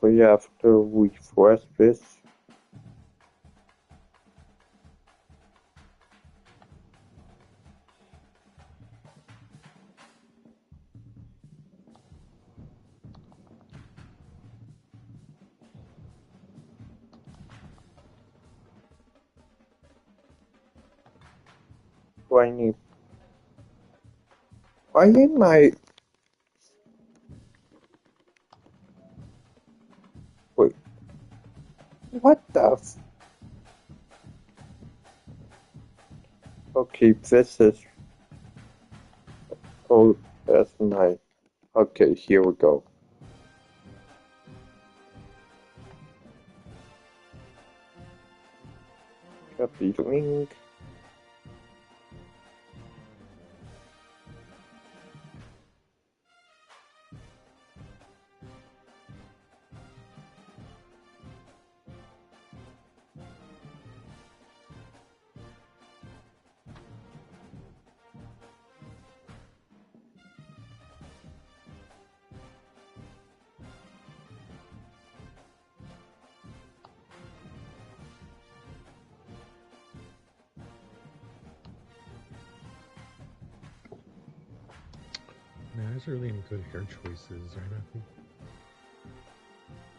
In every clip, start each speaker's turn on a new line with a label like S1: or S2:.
S1: We have to refresh this. Why am I... Wait. What the f... Okay, this is... Oh, that's nice. Okay, here we go. Copy link.
S2: Man, there's really any good hair choices, right, Matthew?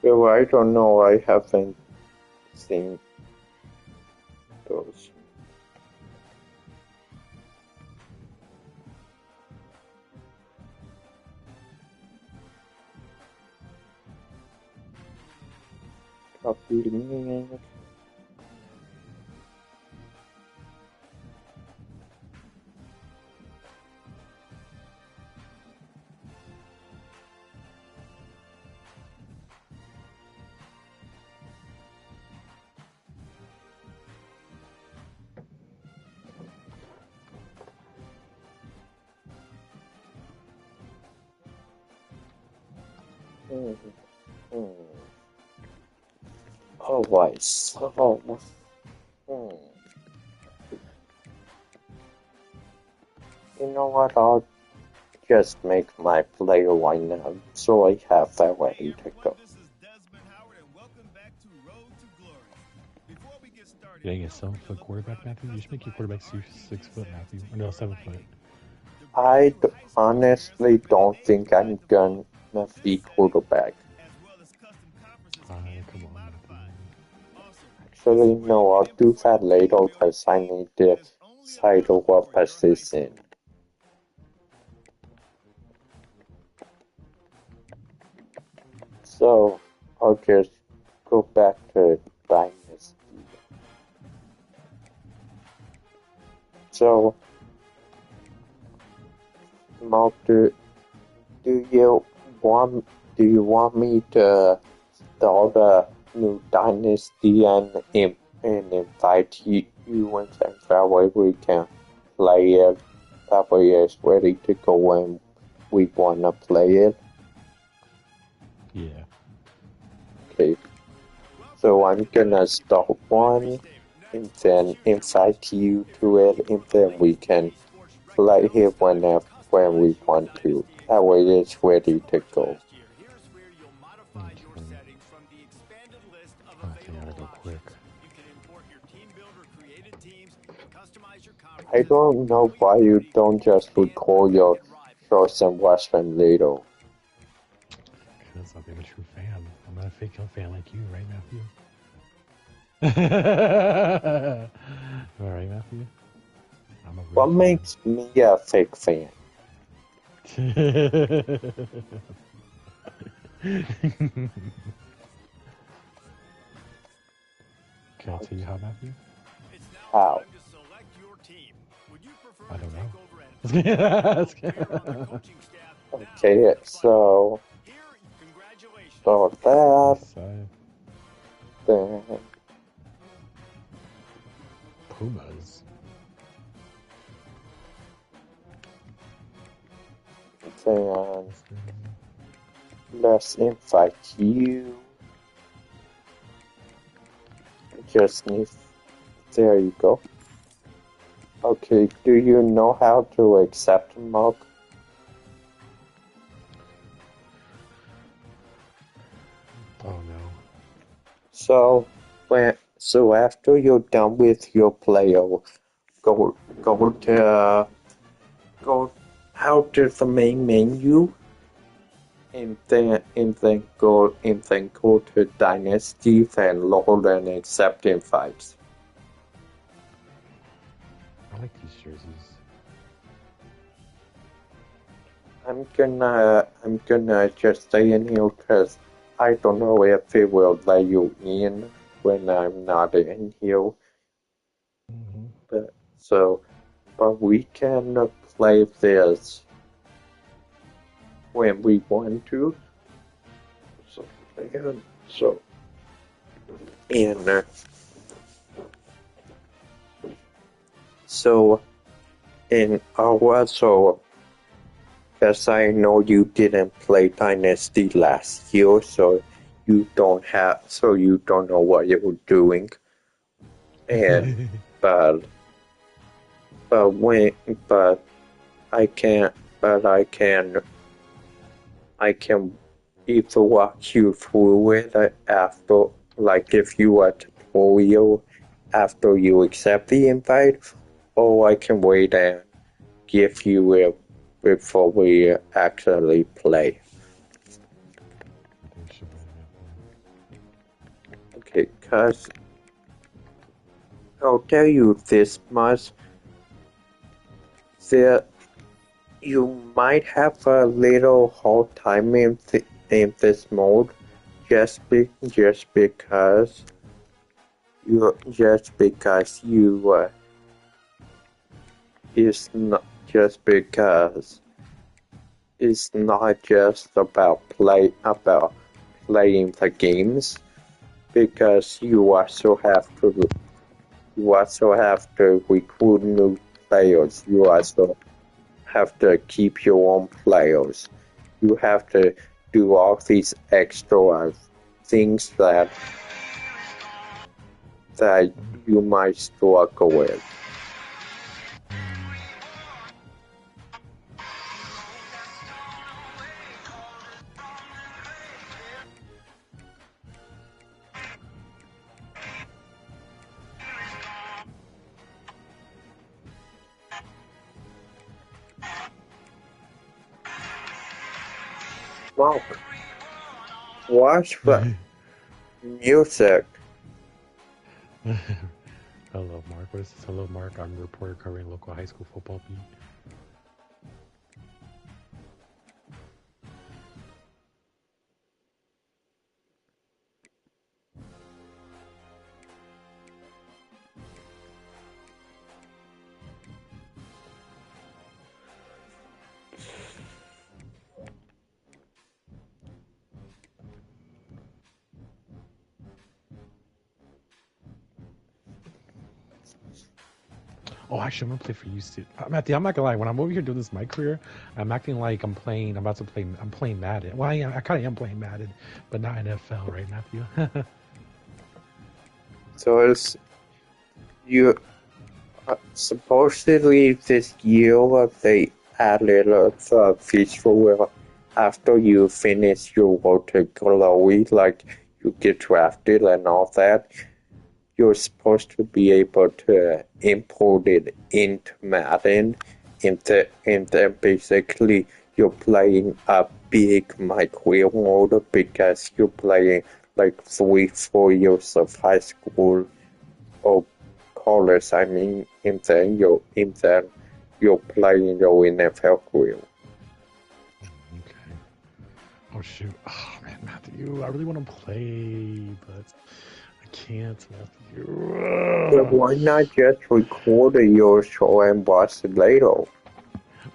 S1: Well, I don't know. I haven't seen those. Copy link. Alright, so... You know what, I'll just make my player right now, so I have that ready to go.
S2: Getting a 7-foot quarterback, Matthew? You should make your quarterback 6 foot, Matthew. Or no, 7 foot.
S1: I honestly don't think I'm gonna be quarterback.
S2: Come on, Matthew.
S1: Actually, no, I'll do that later because I need to decide what position. So, I'll just go back to Dynasty. So, Mark, do you want me to start a new Dynasty and invite you and that way we can play it? That way it's ready to go when we wanna play it.
S2: Yeah.
S1: Okay. So I'm gonna start one and then invite you to it, and then we can play it when we want to. That way it's ready to go. I don't know why you don't just record your shorts and watch them later.
S2: Because I'll be a true fan. I'm not a fake fan like you, right, Matthew? Alright, Matthew?
S1: What makes me a fake fan?
S2: Can I tell you how, Matthew?
S1: How?
S2: I don't know.
S1: Okay, so start that. Then
S2: Pumas.
S1: Then let's invite you. Just need. There you go. Okay, do you know how to accept Mark? So so after you're done with your player, go to go out to the main menu and then go to Dynasty and load and accept invites.
S2: I like these jerseys.
S1: I'm gonna just stay in here because I don't know if it will let you in when I'm not in here.
S2: Mm-hmm.
S1: But we can play this when we want to. So and so and so and also because I know you didn't play Dynasty last year, so you don't know what you're doing. And but but when but I can but I can either walk you through it after, like if you are tutorial after you accept the invite, or I can wait and give you it before we actually play.
S2: I think we should wait Matthew.
S1: Okay, cause I'll tell you this much, there you might have a little hard time in this mode just because you it's not just because it's not just about playing the games, because you also have to recruit new players. You also have to keep your own players. You have to do all these extra things that you might struggle with. Mark, watch the music.
S2: Hello, Mark. What is this? Hello, Mark. I'm a reporter covering local high school football beat. Oh, actually, I'm gonna play for you, Steve. Matthew, I'm not gonna lie. When I'm over here doing this my career, I'm acting like I'm playing. I'm about to play. I'm playing Madden. Well, I kind of am playing Madden, but not NFL, right, Matthew?
S1: So you supposedly this year they added a feature where after you finish your road to glory, like you get drafted and all that, you're supposed to be able to import it into Madden, and then basically you're playing a big micro mode because you're playing like 3-4 years of high school or college. I mean, and then you're playing your NFL career.
S2: Okay. Oh shoot. Oh man, Matthew, I really want to play, but I can't,
S1: But
S2: Matthew.
S1: why not just record your show and watch it later?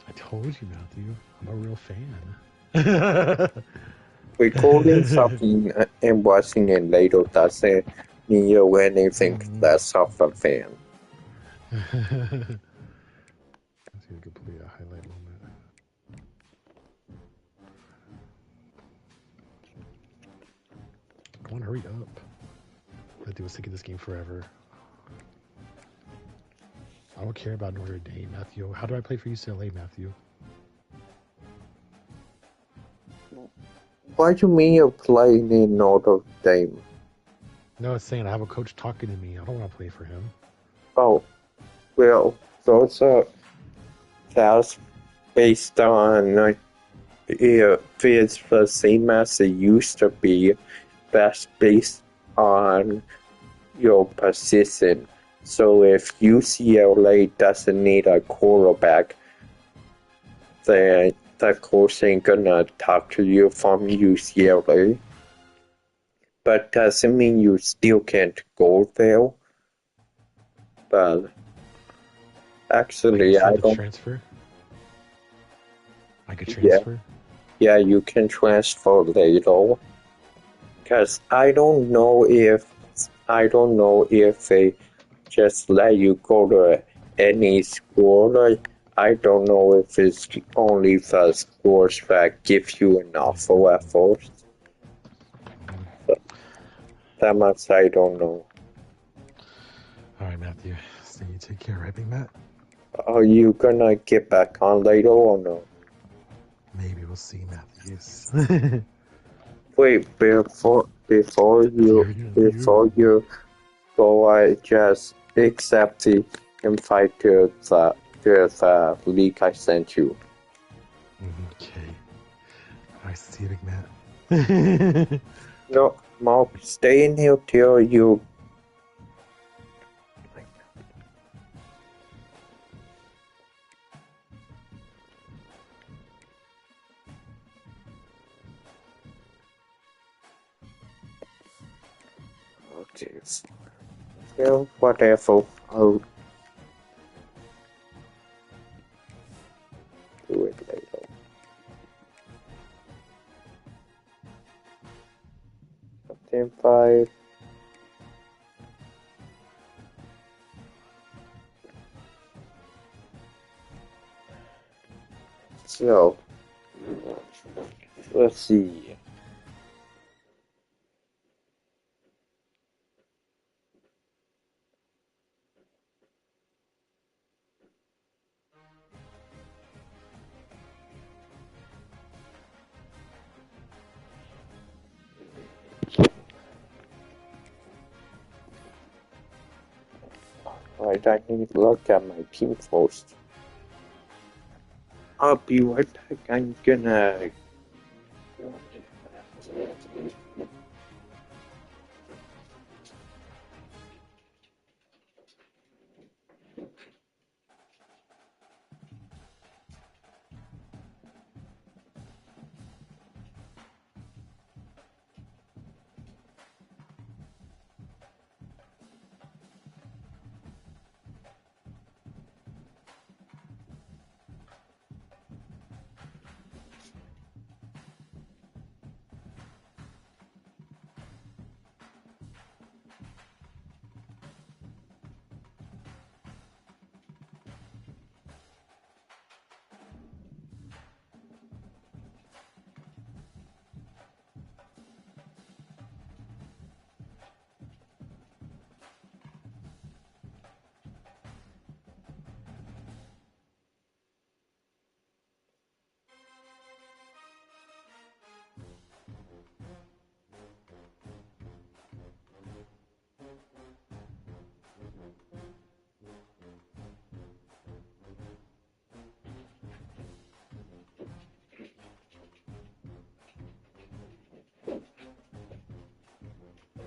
S2: I told you, Matthew. I'm a real fan.
S1: Recording something and watching it later doesn't mean you're anything less of a fan.
S2: Let's see if we can play a highlight moment. Come on, hurry up. Matthew was taking this game forever. I don't care about Notre Dame, Matthew. How do I play for UCLA, Matthew?
S1: What do you mean you're playing in Notre Dame?
S2: No, it's saying I have a coach talking to me. I don't want to play for him.
S1: Oh, well, those are that's based on if it's the same as it used to be. That's based on your position. So if UCLA doesn't need a quarterback, then the coach ain't gonna talk to you from UCLA. But doesn't mean you still can't go there. But
S2: Like you
S1: actually,
S2: said,
S1: I
S2: the
S1: don't.
S2: transfer. I could
S1: Yeah,
S2: transfer.
S1: yeah, you can transfer later. Cause I don't know if they just let you go to any school. I don't know if it's only the schools that give you an offer at first. That much I don't know.
S2: All right, Matthew. So you take care, right, Big Matt?
S1: Are you gonna get back on later or no?
S2: Maybe we'll see, Matthews.
S1: Wait, before you go, I just accept the invite to the league I sent you.
S2: Okay. I see you, Big Matt.
S1: No, Mark, stay in here till you. Okay. Well, whatever. I'll do it later. Captain 5. So, let's see. Alright, I need to look at my team first. I'll be right back. I'm gonna.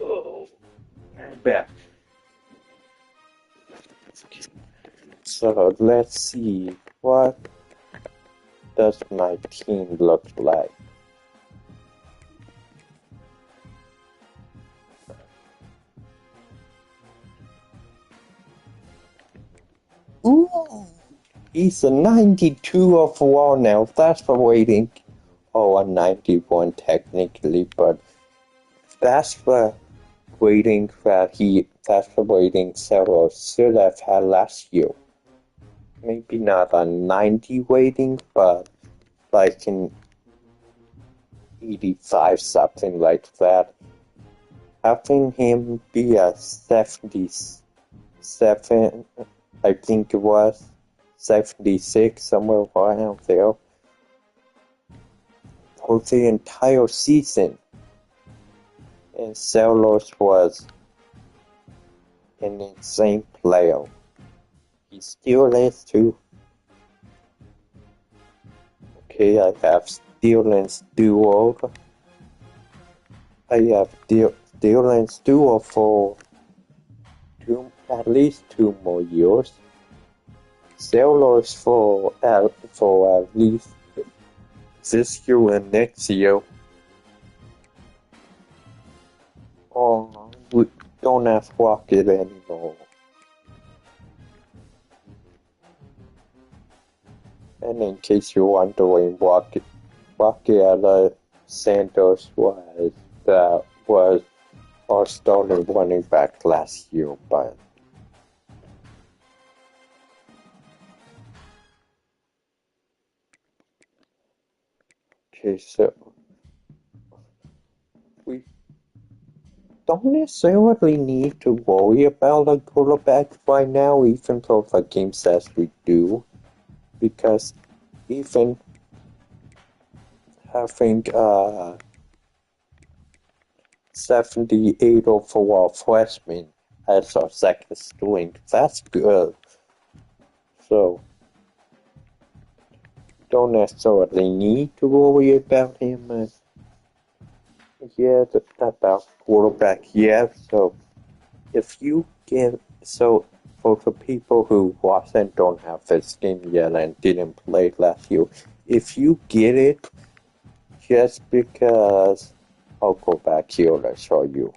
S1: Oh, I'm back. So, let's see. What does my team look like? Ooh! He's a 92 overall now. That's for waiting. Oh, a 91 technically, but that's for waiting that's the waiting several should have had last year. Maybe not a 90 waiting, but like an 85, something like that. Having him be a 77, I think it was 76, somewhere around there, for the entire season. And Celos was an insane player. He still is too. Okay, I have Steelers Duo. I have Steelers Duo for at least 2 more years. Sailors for at least this year and next year. Oh, we don't have Rocket anymore. And in case you're wondering, Rocket Sanders was our starting running back last year, but okay, so we don't necessarily need to worry about a quarterback right now, even though the game says we do, because even having 78 overall freshman as our second string, that's good. So don't necessarily need to worry about him yet, about quarterback yet. So if you get for the people who wasn't don't have this game yet and didn't play last year, if you get it, just because I'll go back here and show you.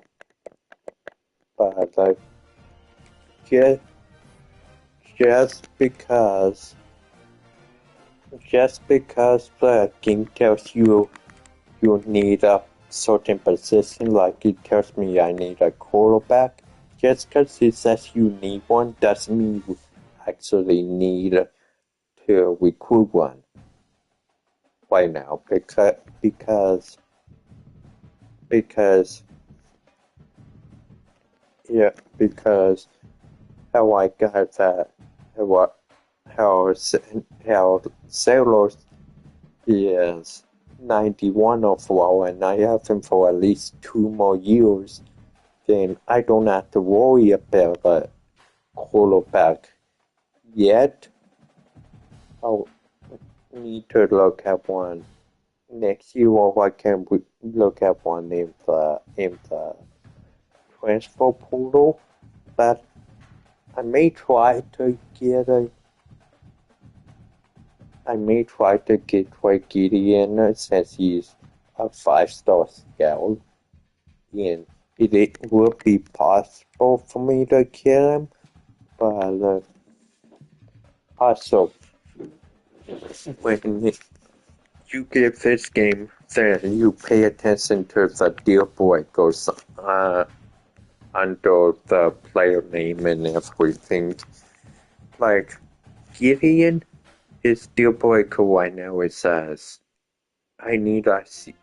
S1: But just because the game tells you need a certain position, like it tells me I need a quarterback, just because it says you need one doesn't mean you actually need to recruit one right now, because how I got that, how Sailors is 91 overall and I have him for at least 2 more years, then I don't have to worry about a quarterback yet. I'll need to look at one next year, or I can look at one in the transfer portal. But I may try to get Troy Gideon since he's a 5-star scout, and it would be possible for me to get him, but also when you get this game, then you pay attention to the deal breakers under the player name and everything. Like Gideon, his deal breaker right now is says I need a C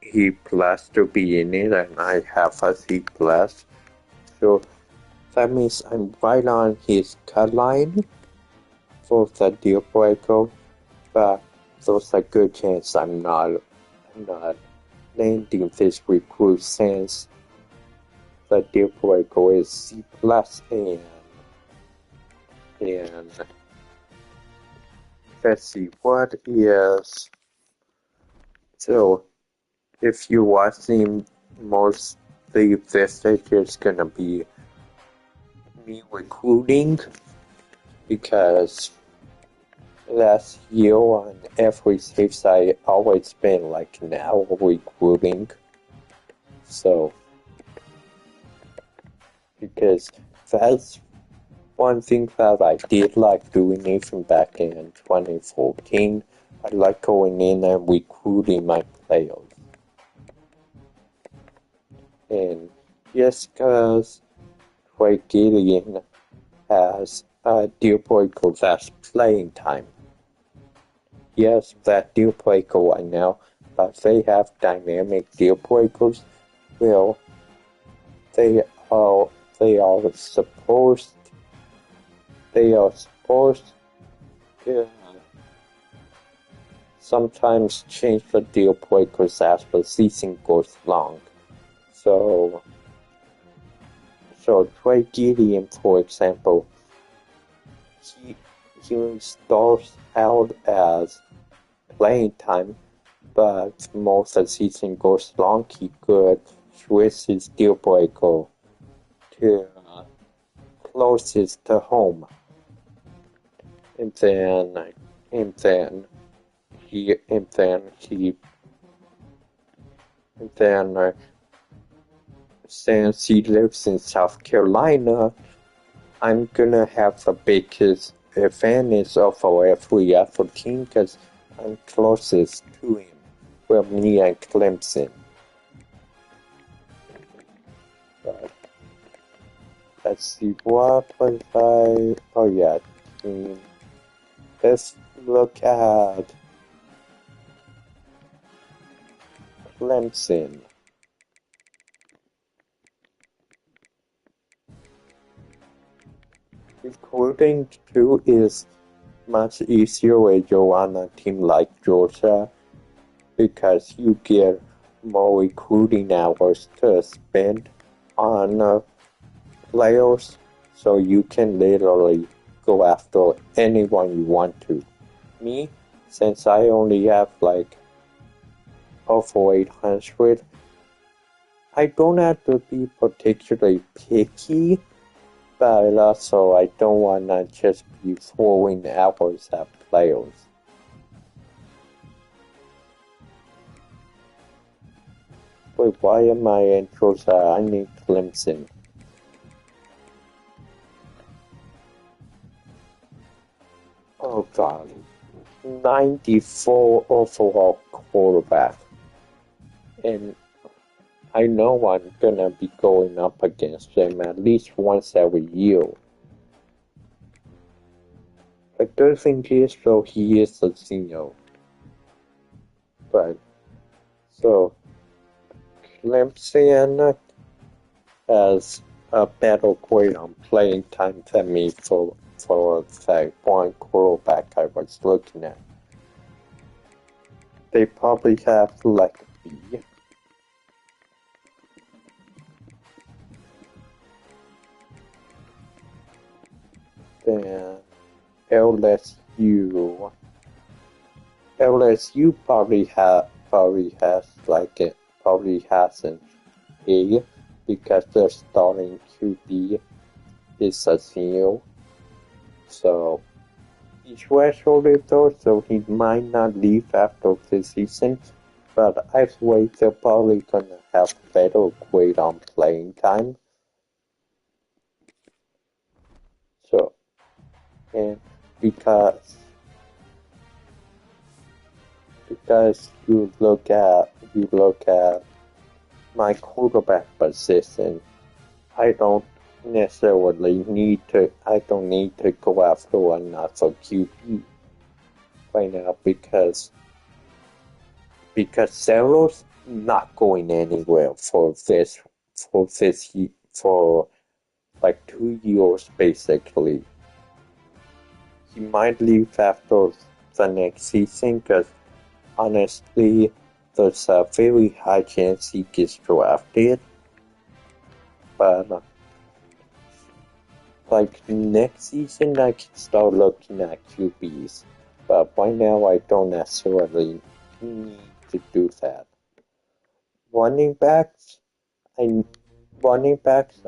S1: plus to be in it, and I have a C plus. So that means I'm right on his cut line for the deal breaker, but there's a good chance I'm not landing this recruit since the deal breaker is C plus, and let's see what is. So if you watching mostly this stage, it's gonna be me recruiting, because last year on every stage I always been like an hour recruiting. So because that's one thing that I did like doing even back in 2014. I like going in and recruiting my players. And just because Troy Gideon has a deal breaker that's playing time. Yes, that deal breaker right now, but they have dynamic deal breakers. Well, they are supposed to sometimes change the deal breakers as the season goes long. So So Trey Gideon, for example, he he starts out as playing time, but most of the season goes long. He could switch his deal breaker to closest to home, and then he and then he and then since he lives in South Carolina, I'm gonna have the biggest advantage of every other team because I'm closest to him. Well, me and Clemson. But let's see, what was I? Oh yeah, team. Let's look at Clemson. Recruiting too is much easier when you're on a team like Georgia because you get more recruiting hours to spend on players, so you can literally go after anyone you want to. Me, since I only have like over 800, I don't have to be particularly picky, but also I don't wanna just be throwing hours at players. Wait, why am I in Georgia? I need Clemson. Oh god. 94 overall quarterback. And I know I'm gonna be going up against them at least once every year. The good thing is though he is a senior. But so Clemson has a better grade on playing time than me for that one quarterback I was looking at. They probably have like a B. Then LSU. LSU probably has an A because their starting QB is a senior. So he's redshirted though, so he might not leave after this season. But either way, they're probably gonna have better grade on playing time. So and because you look at my quarterback position, I don't I don't need to go after another QB right now because Zero's not going anywhere for like 2 years basically. He might leave after the next season because honestly there's a very high chance he gets drafted. But like next season I can start looking at QBs. But right now I don't necessarily need to do that. Running backs, I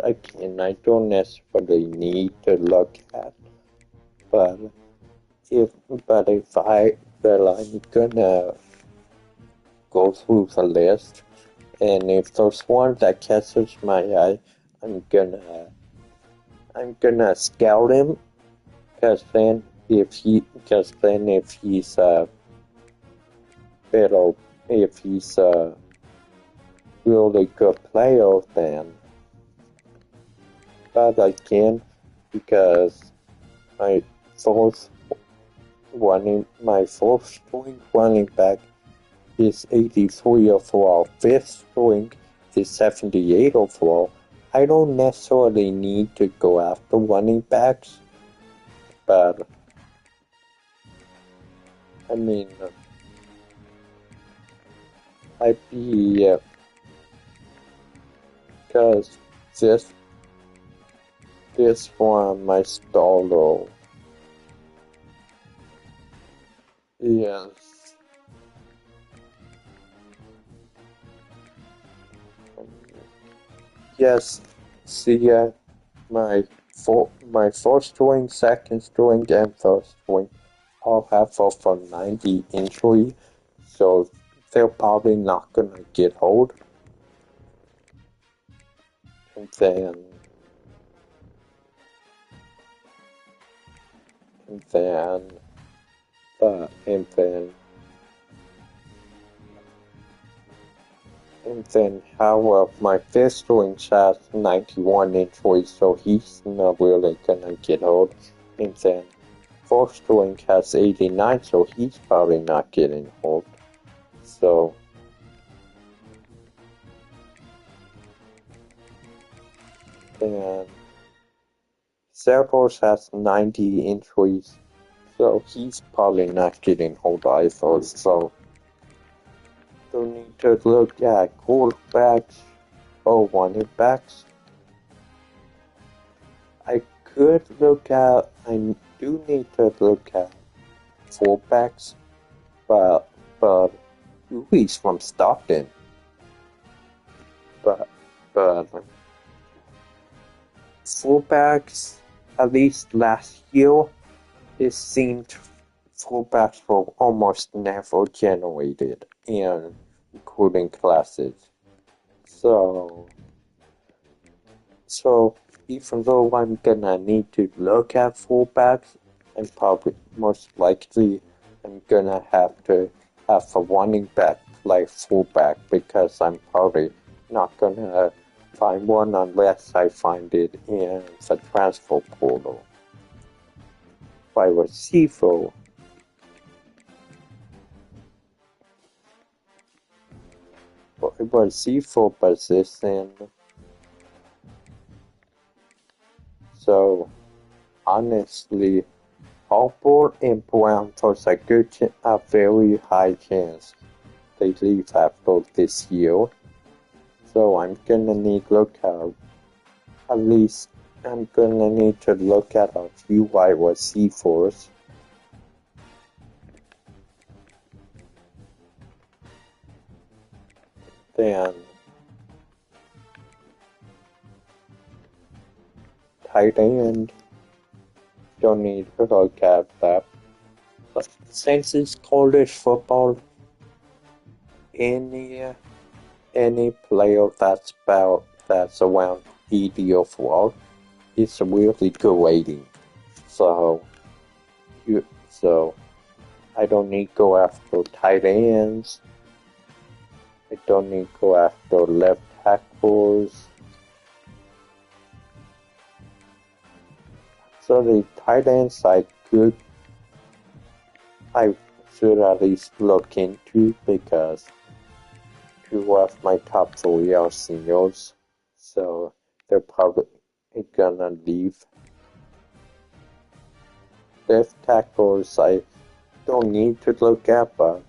S1: again I don't necessarily need to look at. But if I'm gonna go through the list, and if there's one that catches my eye, I'm gonna scout him, because then if he's better, if he's a really good player, then. But again, because my my fourth string running back is 83 overall, fifth string is 78 overall. I don't necessarily need to go after running backs, but I mean, I'd be because this This one, my stolo. Yes. Yes. See, my first string, second string, and third string all have over 90 injury, so they're probably not gonna get hold. And and then, and then, and then, however, my fifth string has 91 injury, so he's not really gonna get hold. And then, fourth string has 89, so he's probably not getting hold. So, and Cerberus has 90 injuries, so he's probably not getting hold either. So, don't need to look at quarterbacks or running backs. I do need to look at fullbacks, but he's from Stockton. But, but fullbacks, at least last year, it seemed fullbacks were almost never generated, and including classes. So even though I'm gonna need to look at fullbacks, I'm probably most likely I'm gonna have to have a running back play fullback because I'm probably not gonna find one unless I find it in the transfer portal. By receiver, receiver position. So honestly, Harper and Brown has a very high chance they leave after this year. So I'm gonna need at least I'm gonna need to look at a few wide receivers. Then tight end, don't need to look at that. But since it's college football, any any player that's around 80 overall is a really good rating. So so I don't need to go after tight ends. I don't need to go after left tackles. So the tight ends I should at least look into because two of my top three are seniors, so they're probably gonna leave. Left tackles I don't need to look at, but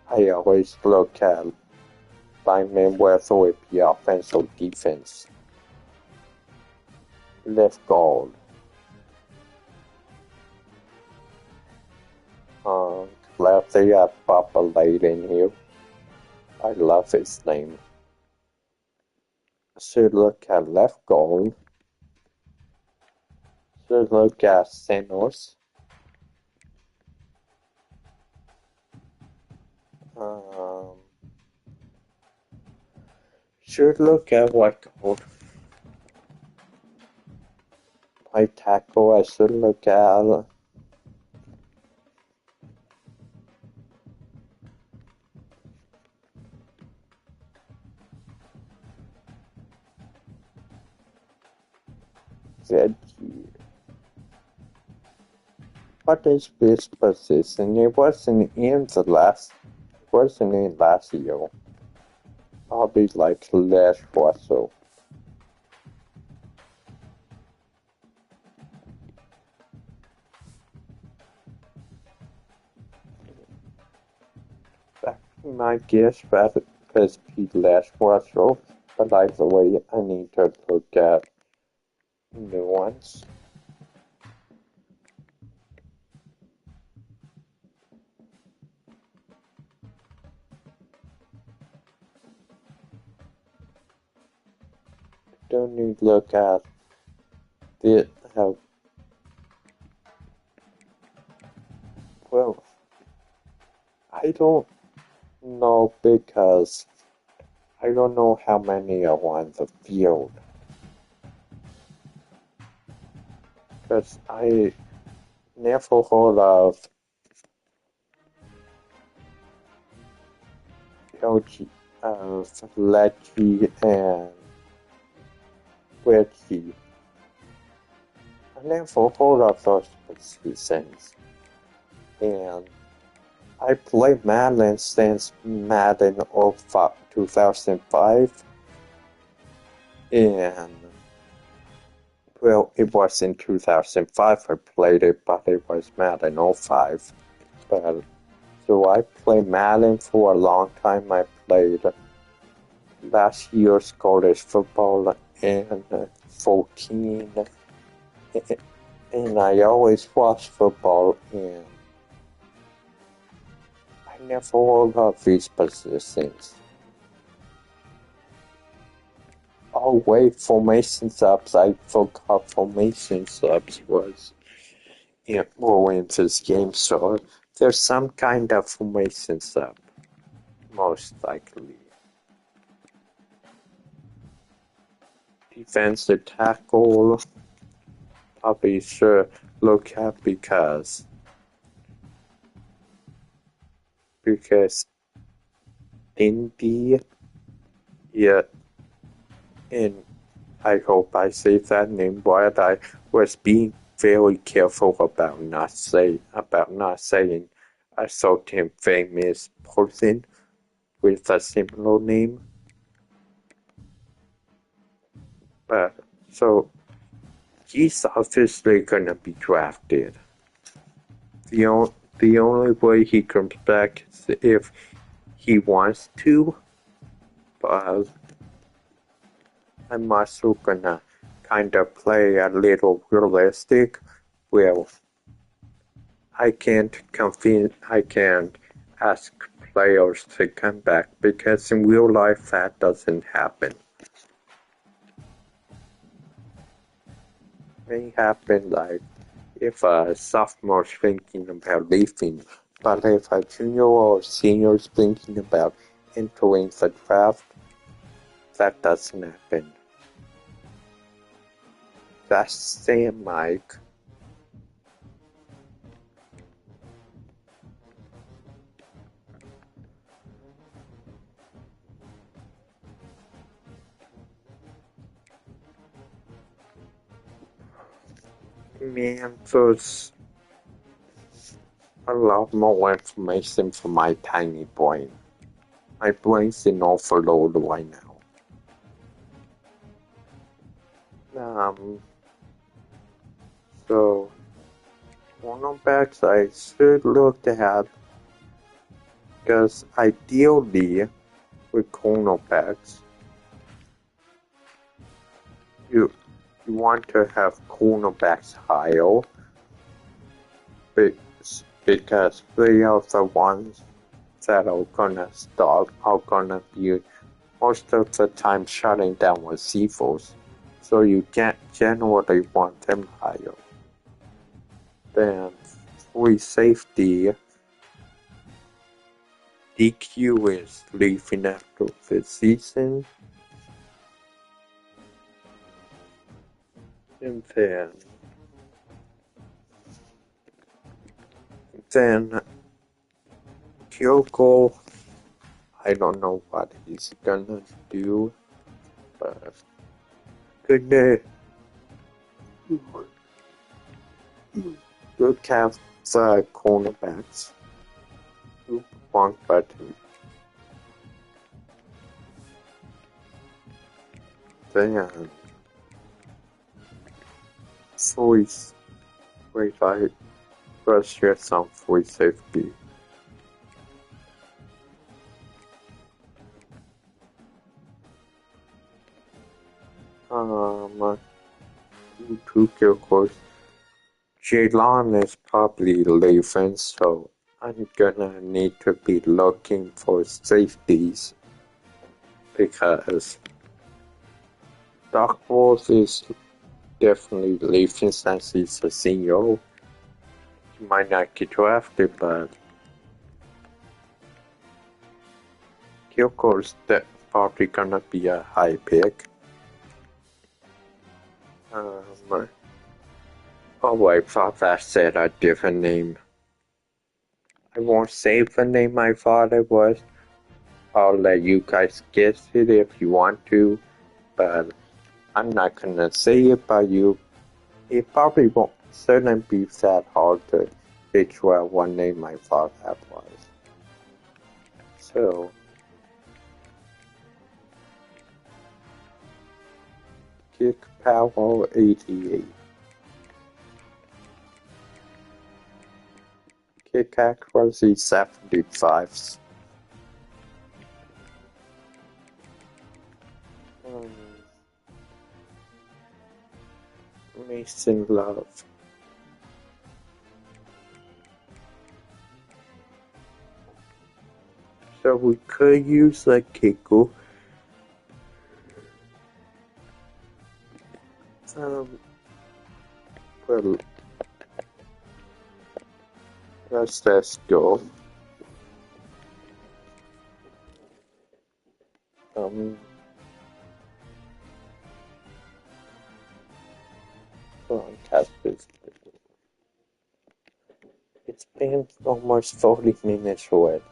S1: I always look at linemen whether it be offense or defense. Left guard. Glad they got Papa Late in here. I love his name. Should look at left guard. Should look at centers. Um, should look at right guard. Right tackle. I should look at Veggie. What is this position? It wasn't in last year. Probably like last Russell. My guess that because he last Russell, but either way I need to look at new ones. Don't you look at it how well? I don't know because I don't know how many are on the field. Because I never heard of LG, Lecce and Reggie. I never heard of those positions. And I played Madden since Madden 2005. And well, it was in 2005 I played it, but it was Madden 05. But so I played Madden for a long time. I played last year's college football and 14, and I always watch football, and I never heard of these positions. Oh wait, formation subs. I forgot formation subs was in this game, so there's some kind of formation sub, most likely. Defensive tackle, probably sure look at because Indy, yeah, and I hope I say that name right. I was being very careful about not saying a certain famous person with a similar name. But so he's obviously gonna be drafted. The, the only way he comes back is if he wants to, but I'm also gonna kind of play a little realistic. Well, I can't ask players to come back because in real life that doesn't happen. It may happen like if a sophomore's thinking about leaving, but if a junior or senior's thinking about entering the draft, that doesn't happen. That's Sam Mike. Man, there's a lot more information for my tiny brain. My brain's in overload right now. So cornerbacks I should look at because ideally with cornerbacks you want to have cornerbacks higher because they are the ones that are gonna start are gonna be most of the time shutting down receivers. So you can't generally want them higher. Then free safety DQ is leaving after the season. And then Kyoko, I don't know what he's gonna do, but gonna look at the cornerbacks. Wrong button. Then voice. Wait, I first share some voice safety. who took your course. Jaylon is probably leaving, so I'm gonna need to be looking for safeties because Dark Wolf is definitely leaving since he's a senior. He might not get drafted, but Kyoko that's probably gonna be a high pick. Oh, I thought that said a different name. I won't say the name I thought it was. I'll let you guys guess it if you want to, but I'm not gonna say it by you. It probably won't certainly be that hard to figure out what name I thought that was. So, Kick Power 88. Kick Accuracy 75s. Mason Love. So we could use a Kiko. Well, let's go. Cast this. It's been almost 40 minutes already.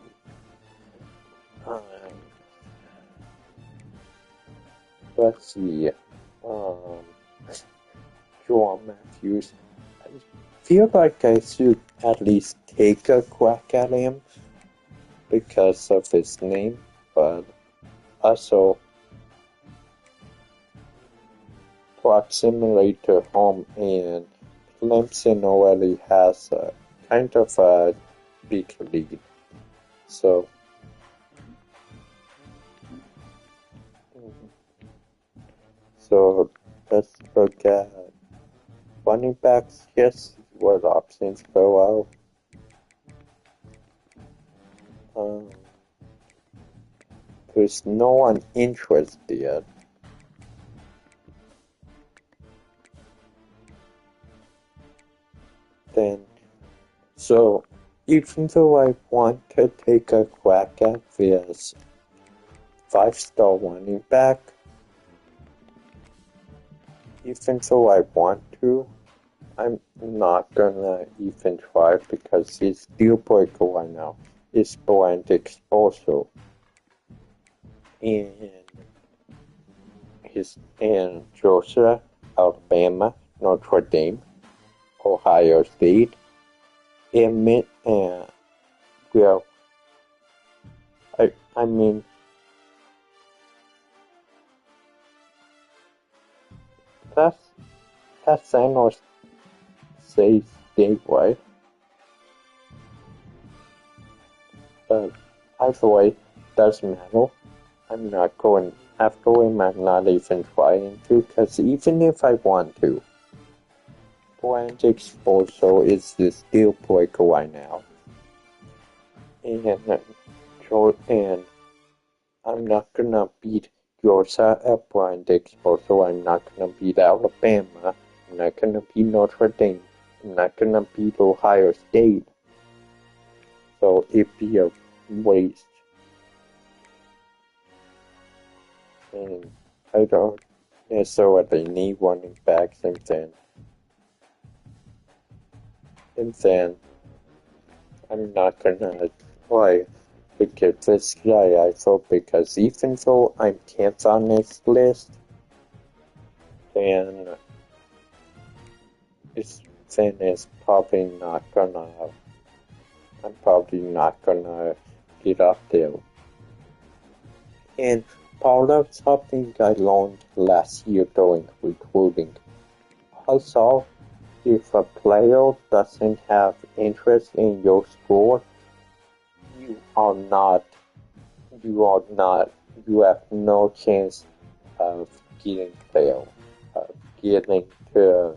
S1: Let's see. Joel Matthews. I feel like I should at least take a crack at him because of his name, but also proximity to home, and Clemson already has a kind of a big lead. So let's look at running backs. Yes, what options go out. There's no one interested. So even though I want to take a crack at this 5-star running back, even though I want to, I'm not gonna even try because his deal breaker right now is brand exposure. And Georgia, Alabama, Notre Dame, Ohio State, and well, I mean, that's San Jose State, right? But either way, doesn't matter. I'm not going after him. I'm not even trying to, because even if I want to, brand exposure is this deal breaker right now. And I'm not gonna beat Georgia at brand exposure. I'm not gonna beat Alabama. I'm not gonna beat Notre Dame. I'm not gonna beat Ohio State. So it'd be a waste. And I don't necessarily need running backs, and then I'm not gonna try to get this guy I thought, because even though I'm 10th on this list, then it's probably not gonna, I'm probably not gonna get up there. And part of something I learned last year during recruiting, also, if a player doesn't have interest in your sport, you have no chance of getting getting to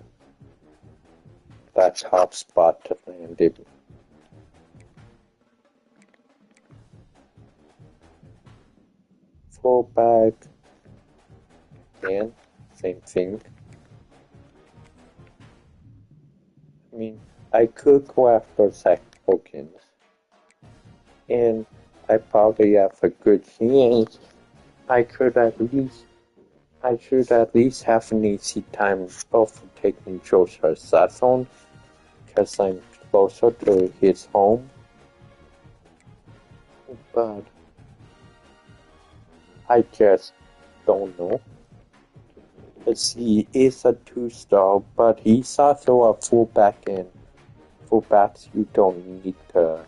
S1: that top spot to land him. Fullback, again, same thing. I mean, I could go after Zach Hawkins, and I probably have a good chance. I should at least have an easy time of taking Joshua Saffron, because I'm closer to his home. But I just don't know. He is a 2-star, but he's also a fullback, and fullbacks you don't need to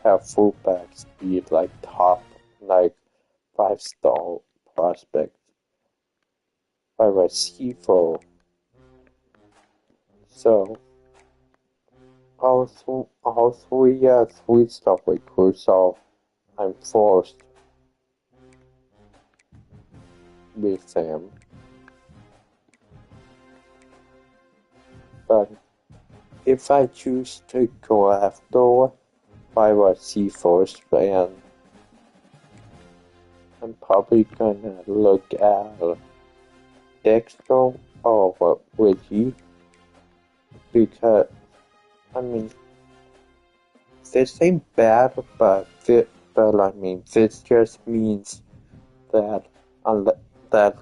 S1: have fullbacks be like top, like 5-star prospects. By receiver. So all 3-star recruits, so I'm forced with them. But if I choose to go after wide receivers, then I'm probably gonna look at Dexter or Reggie, because I mean this ain't bad, but I mean this just means that that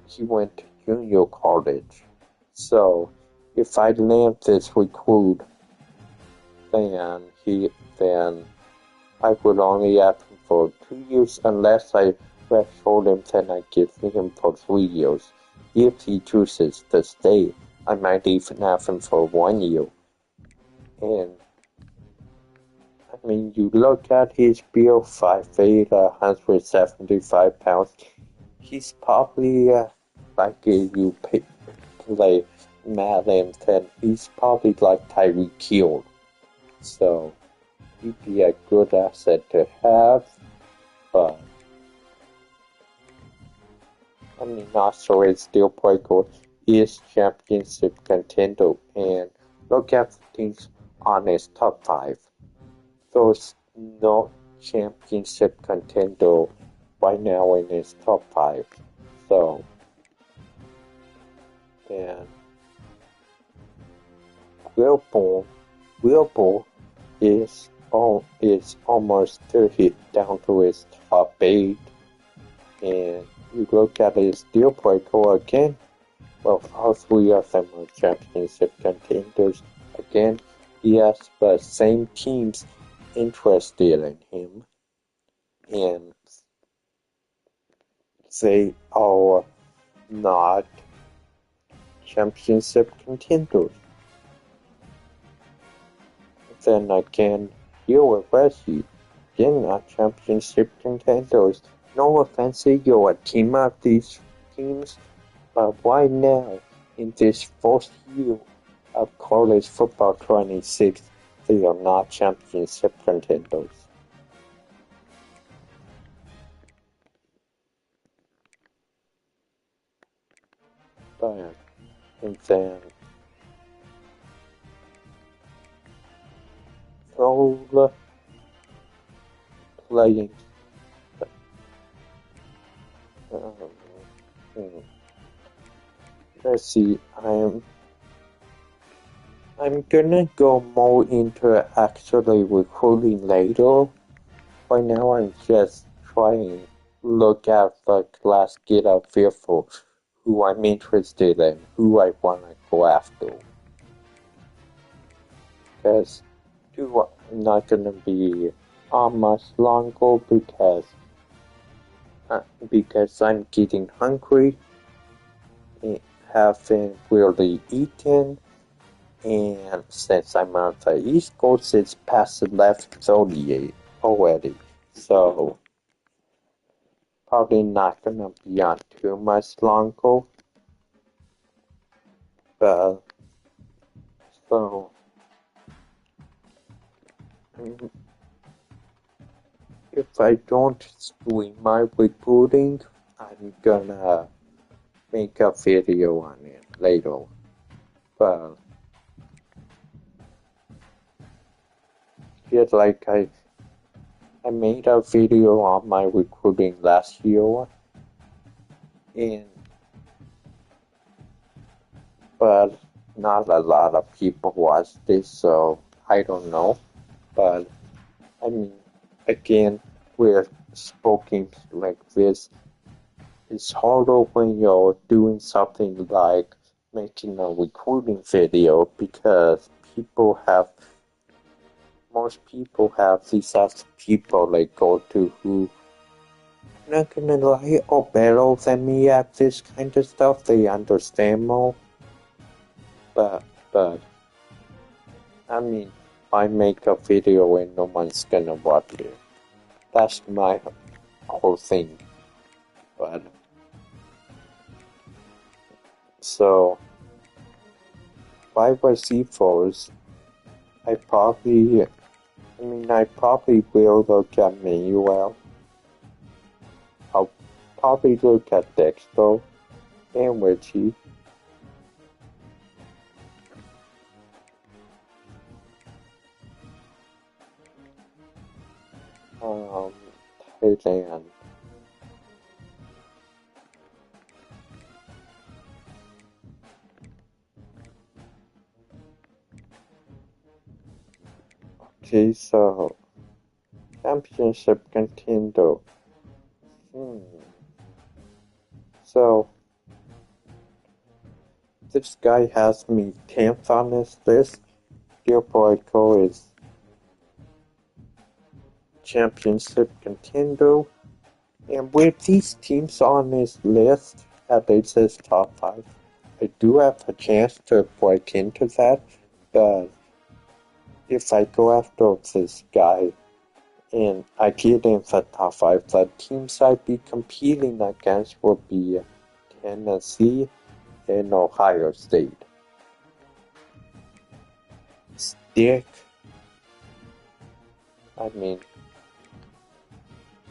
S1: he went to junior college. So if I land this recruit, then I would only have him for 2 years, unless I threshold him, then I give him for 3 years. If he chooses to stay, I might even have him for 1 year. And I mean, you look at his build, 5'8", 175 pounds. He's probably like if you play Madden 10, he's probably like Tyreek Hill. So he'd be a good asset to have, but I mean, also his deal breaker is championship contender, and look at the teams on his top 5. There's no championship contender right now in his top 5. So, and Wilbur is almost to hit down to his top 8, and you look at his deal breaker again. Well, all 3 of them are championship contenders. Again, he has the same teams interested in him, and they are not championship contenders. Then again, you and Wesley, they're not championship contenders. No offense, you're a team of these teams, but why now, in this first year of college football 26, they are not championship contenders? But, and then, all playing. Let's see, I'm gonna go more into actually recruiting later. Right now I'm just trying to look at the class, get a feel for who I'm interested in, who I wanna go after. Because I'm not gonna be on much longer because I'm getting hungry, haven't really eaten, and since I'm on the East Coast, it's past 11:38 already, so probably not gonna be on too much longer. But so if I don't stream my recruiting, I'm gonna make a video on it later. But just like I made a video on my recruiting last year, and but not a lot of people watched this, so I don't know. But I mean, again, with spoken like this, it's harder when you're doing something like making a recruiting video because most people have these as people they go to who not gonna lie are better than me at this kind of stuff. They understand more. But I mean, I make a video and no one's gonna watch it. That's my whole thing. But so if I was E4s, I probably will look at Manuel. I'll probably look at Dexter and Richie. Thailand. Okay, so championship contender. So this guy has me 10th on this list. Puerto is championship contender. And with these teams on this list, at least says top 5, I do have a chance to break into that. But if I go after this guy and I get in the top 5, the teams I'd be competing against would be Tennessee and Ohio State. Stick, I mean,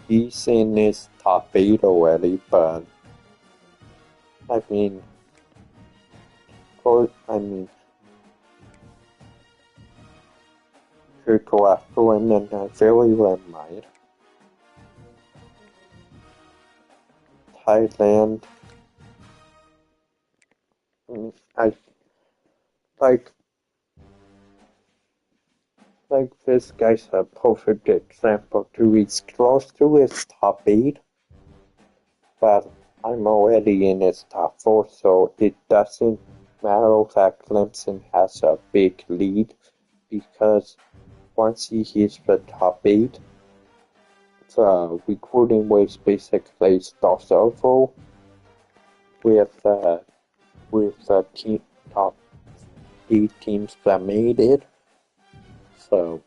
S1: he's in his top 8 already, but I mean, could go after him and I very well might. Thailand, I like this guy's a perfect example too. He's close to his top 8, but I'm already in his top 4, so it doesn't matter that Clemson has a big lead because once he hits the top 8, the recruiting race basically starts over with the top 8 teams that made it. So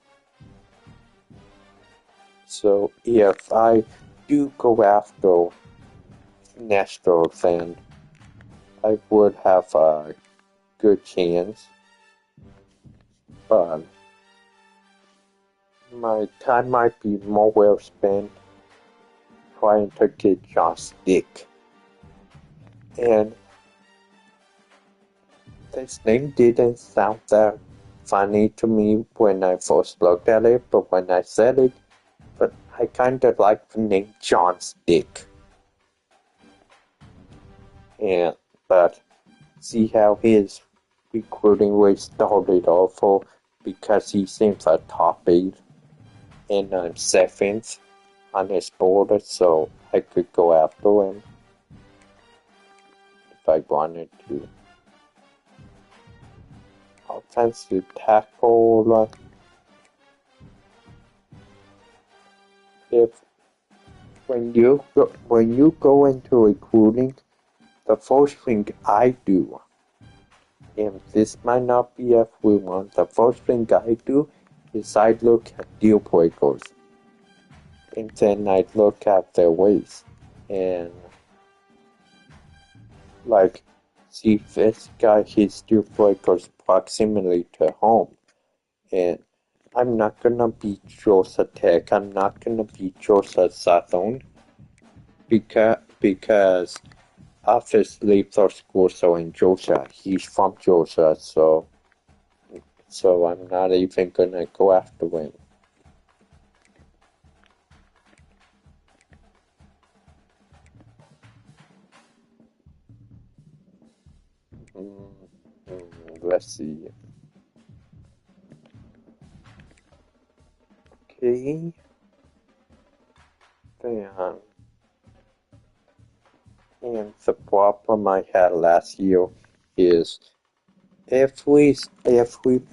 S1: if I do go after Nashville, then I would have a good chance. But my time might be more well spent trying to get John Stick. And this name didn't sound that funny to me when I first looked at it, but when I said it, but I kind of like the name John Stick. But see how his recruiting rate started off because he seems a top 8 and I'm 7th on his board, so I could go after him if I wanted to. Offensive tackle. When you go into recruiting, the first thing I do, and this might not be everyone, the first thing I do is I look at deal breakers, and then I look at their ways, and like see if this guy his deal breakers proximity to home, and I'm not gonna be Georgia Tech, I'm not gonna be Georgia Southern, because obviously for school, so in Georgia. He's from Georgia, so I'm not even gonna go after him. Let's see. Okay, then, and the problem I had last year is every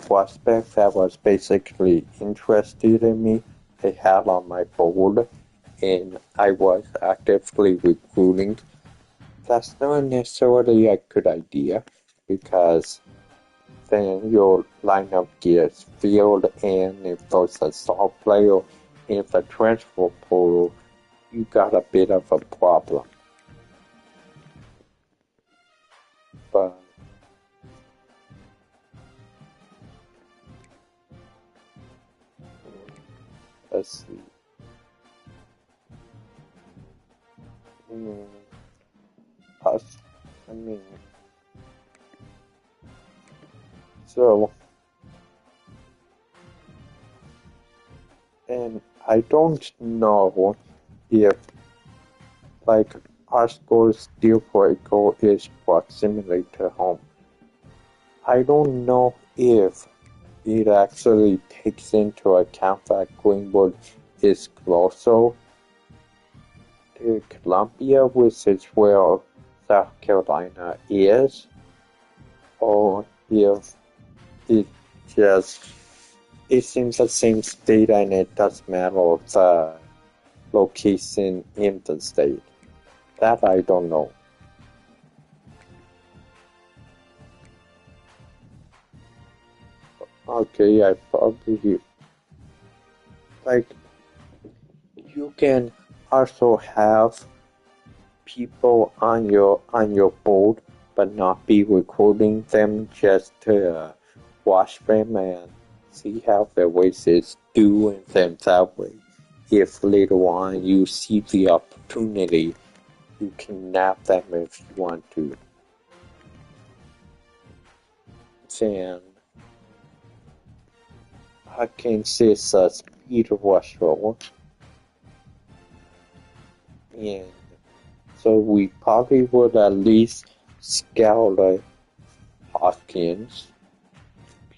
S1: prospect that was basically interested in me, I had on my board, and I was actively recruiting. That's not necessarily a good idea because then your lineup gets filled, and if there's a star player in the transfer portal, you got a bit of a problem. But let's see. Us, I mean, so, and I don't know if, like, our school's deal breaker is proximity to home. I don't know if it actually takes into account that Greenwood is closer to Columbia, which is where South Carolina is, or if it just it's in the same state and it doesn't matter the location in the state. That I don't know. Okay, I probably like you can also have people on your board but not be recording them just to watch them and see how their races do and them that way. If later on you see the opportunity, you can nab them if you want to. Then I can say a speed rusher, and so we probably would at least scout Hopkins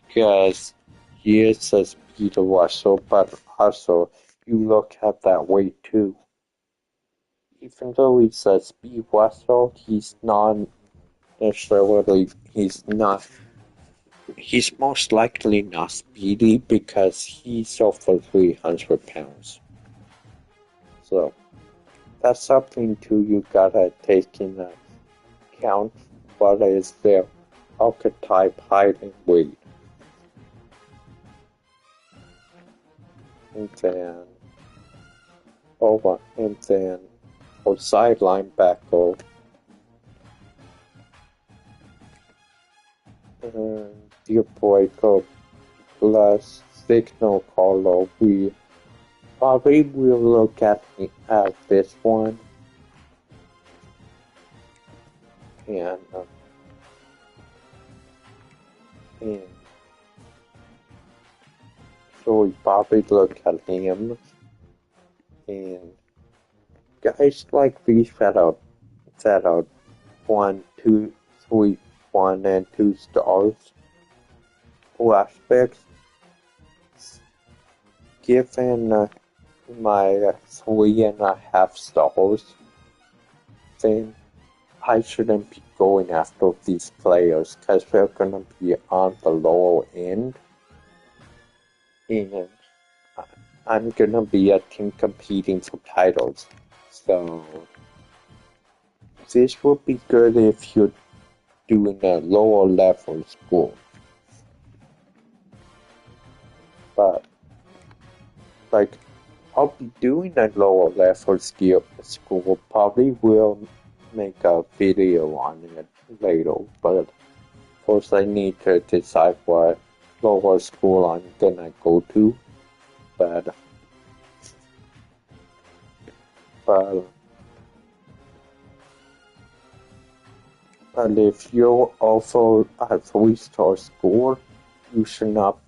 S1: because he is a speed rusher, but also you look at that way too. Even though he's a speed rusher, he's not necessarily he's most likely not speedy because he's over 300 pounds. So that's something too you gotta take in account. What is their archetype height and weight? And then for side linebacker, deal breaker plus signal caller, we probably will look at this one and so we probably look at him and guys like these that are 1, 2, 3, 1 and 2 stars prospects. Given my 3.5 stars, then I shouldn't be going after these players because they're gonna be on the lower end, and I'm gonna be a team competing for titles. So this would be good if you're doing a lower level school. But like I'll be doing a lower level school, probably will make a video on it later, but first I need to decide what lower school I'm gonna go to. But And if you offer a 3-star school, you should not.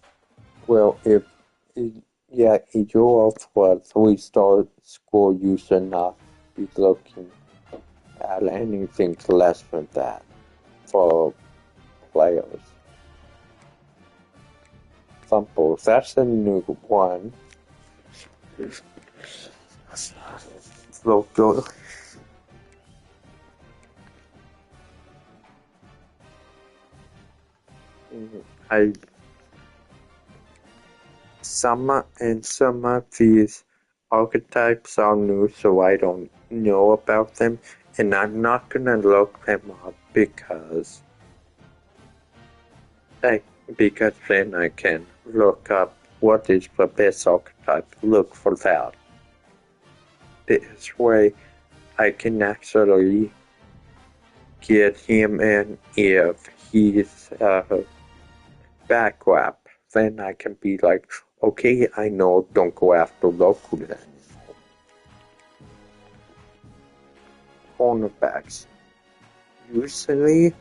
S1: Well, yeah, if you offer a 3-star school, you should not be looking at anything less than that for players. Example, that's a new one. Local. I some of these archetypes are new, so I don't know about them, and I'm not gonna look them up because then I can look up what is the best archetype. Look for that. This way, I can actually get him in if he's backwap. Then I can be like, okay, I know, don't go after local then. Cornerbacks. Usually,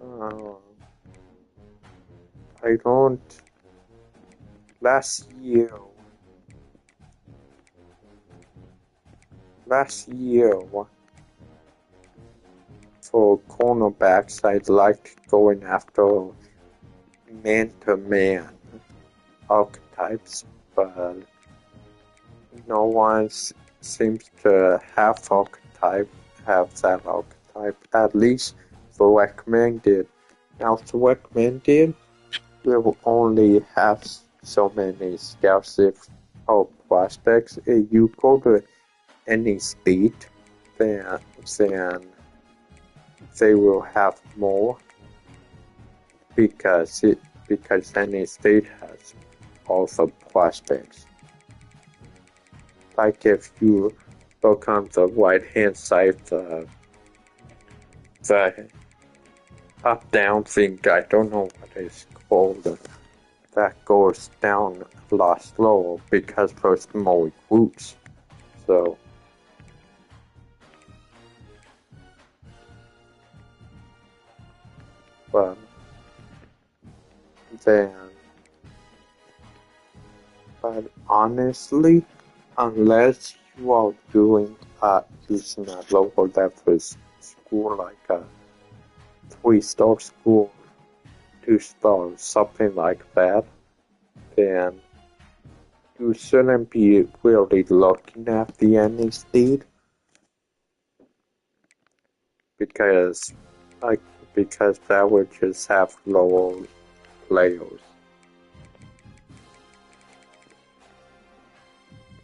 S1: uh, I don't. Last year, for cornerbacks, I liked going after man-to-man archetypes, but no one seems to have that archetype, at least the recommended. Now, the recommended will only have so many scouts or prospects. If you go to any state, then they will have more because any state has also prospects. Like if you look on the right hand side, the up down thing, I don't know what it's called, that goes down a lot slower because there's more recruits. So but then but honestly, unless you are doing using a local level school like a 3-star school, 2-star, something like that, then you shouldn't be really looking at the ending state because because that would just have lower players.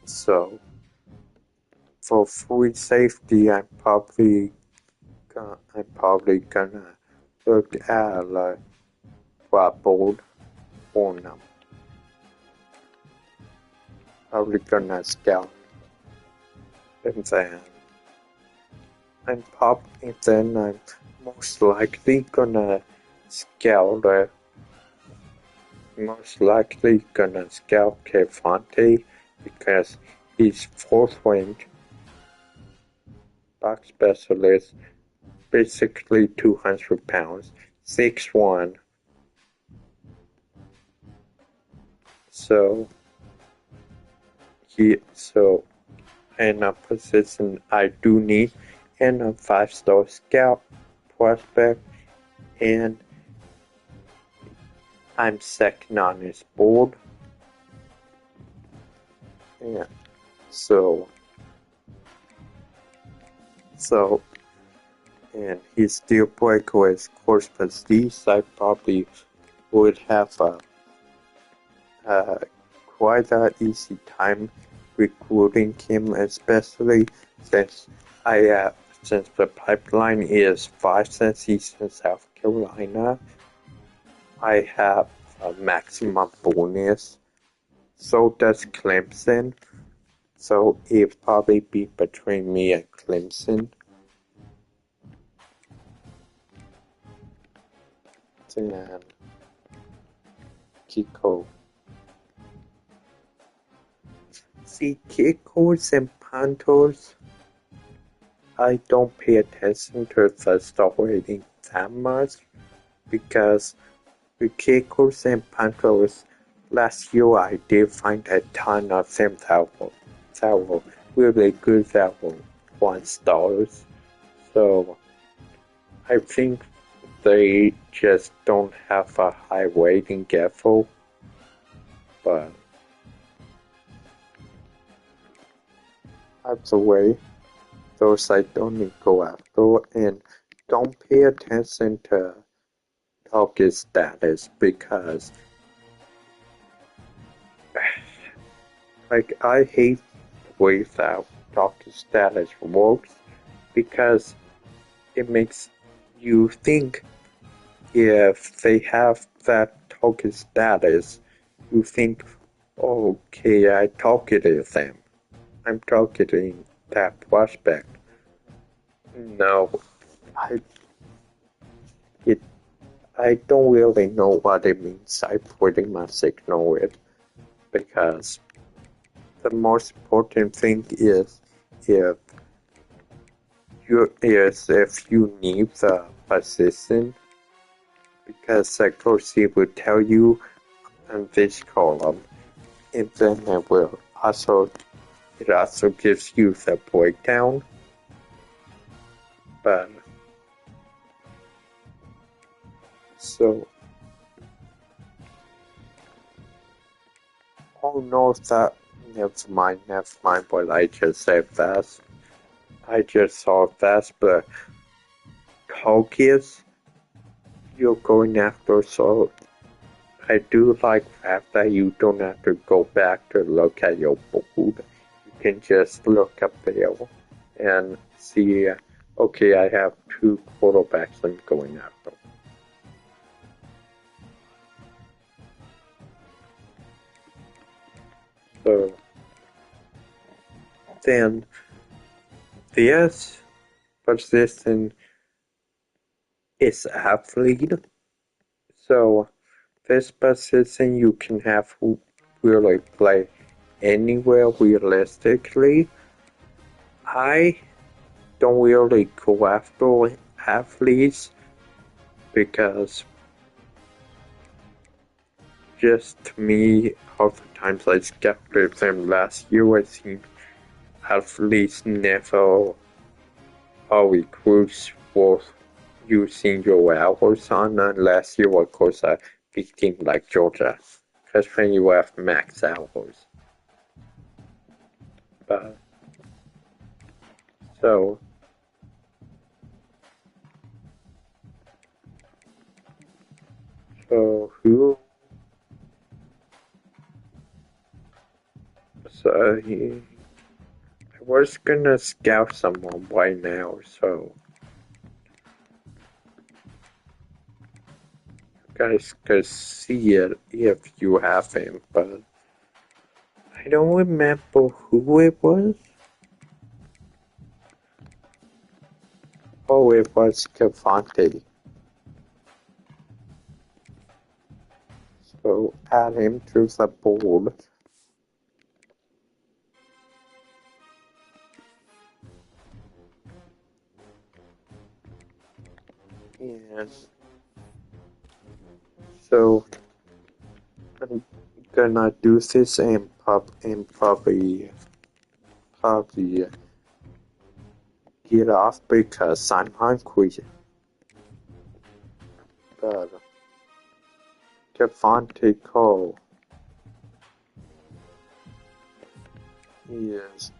S1: So for food safety, I'm probably gonna look at like board on them. Probably gonna scout and then I'm most likely gonna scout Kevante because he's 4th ranked box specialist, basically 200 pounds, 6'1". So in a position I do need, and a 5-star scout prospect, and I'm second on his board. Yeah. So and his deal breaker is Corpus These. I probably would have quite an easy time recruiting him, especially since since the pipeline is 5 since he's in South Carolina. I have a maximum bonus. So does Clemson. So it'd probably be between me and Clemson. And Kiko. See, Kiko's in hunters, I don't pay attention to the story that much because with kickers and punters, last year I did find a ton of them that were really good that were 1 stars. So I think they just don't have a high rating yet, but either way, those I don't need to go after, and don't pay attention to target status because like I hate the way that target status works because it makes you think if they have that target status, you think, okay, I targeted them. I'm targeting that prospect. No, I it I don't really know what it means. I pretty much ignore it because the most important thing is if if you need the position because of course it will tell you in this column and then it also gives you the breakdown, but so oh no, that never mind what I just said fast. I just saw fast, but targets you're going after, so I do like that you don't have to go back to look at your board. You can just look up there and see, okay, I have 2 quarterbacks I'm going after. So then this position is athlete. So this position you can have really play anywhere realistically. I don't really go after athletes because just to me, half the times I scattered them last year, I think athletes never are recruits worth using your hours on unless you are, of course, a big team like Georgia. Because when you have max hours. But, so, who? So, I was gonna scout someone right now, so. Guys could see it if you have him, but I don't remember who it was. Oh, it was Cavante. So add him to the board. And so I'm gonna do this and probably get off because I'm hungry. But Cavante Cole is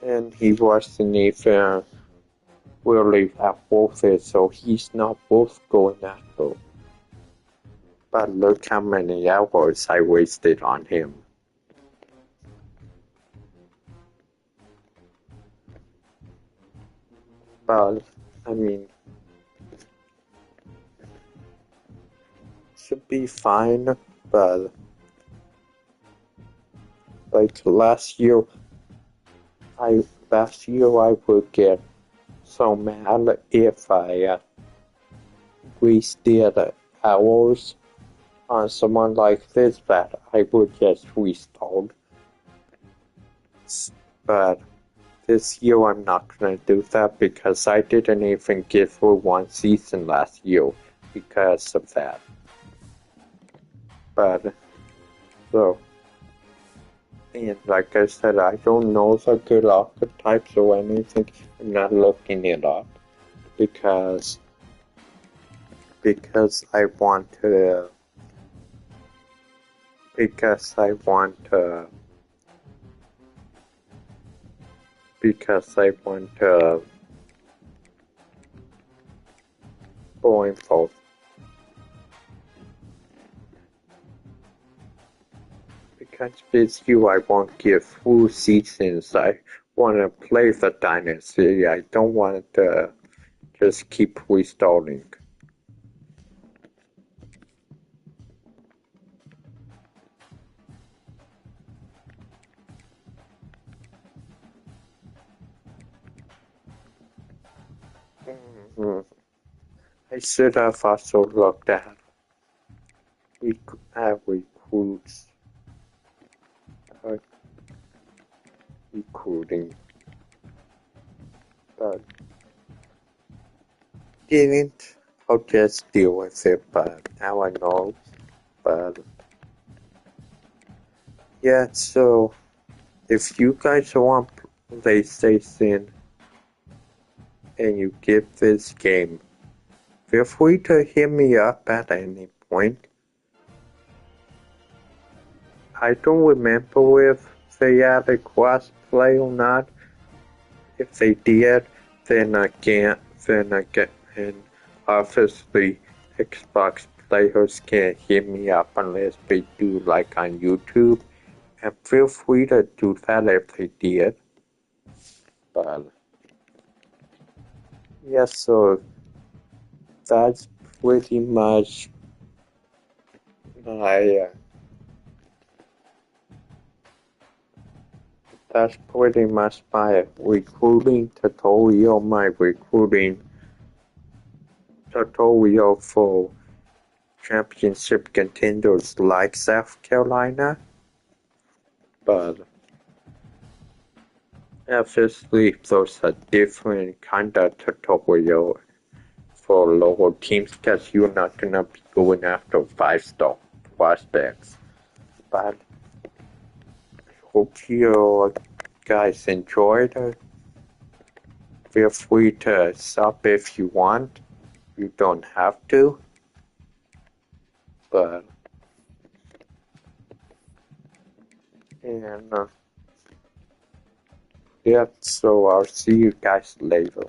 S1: and he wasn't even really that worth it, so he's not worth going after. But look how many hours I wasted on him. But, I mean, should be fine, but like last year I would get so mad if I wasted hours on someone like this that I would just restart. But this year I'm not gonna do that because I didn't even get through one season last year because of that. But so, and like I said, I don't know the good archetypes or anything. I'm not looking it up because I want to because I want to go info. Because with you, I won't give full seasons. I want to play the dynasty. I don't want to just keep restarting. Mhm. I should have also looked at recruits, uh, recruiting, but didn't. I'll just deal with it, but now I know. But yeah, so if you guys want PlayStation and you get this game, feel free to hit me up at any point. I don't remember if they had a crossplay or not. If they did, then and obviously Xbox players can't hit me up unless they do like on YouTube. And feel free to do that if they did. But yeah, so that's pretty much my recruiting tutorial, my recruiting tutorial for championship contenders like South Carolina. But obviously there's a different kind of tutorial for lower teams because you're not gonna be going after 5-star prospects. But hope you guys enjoyed it. Feel free to sub if you want. You don't have to. But and yeah, so I'll see you guys later.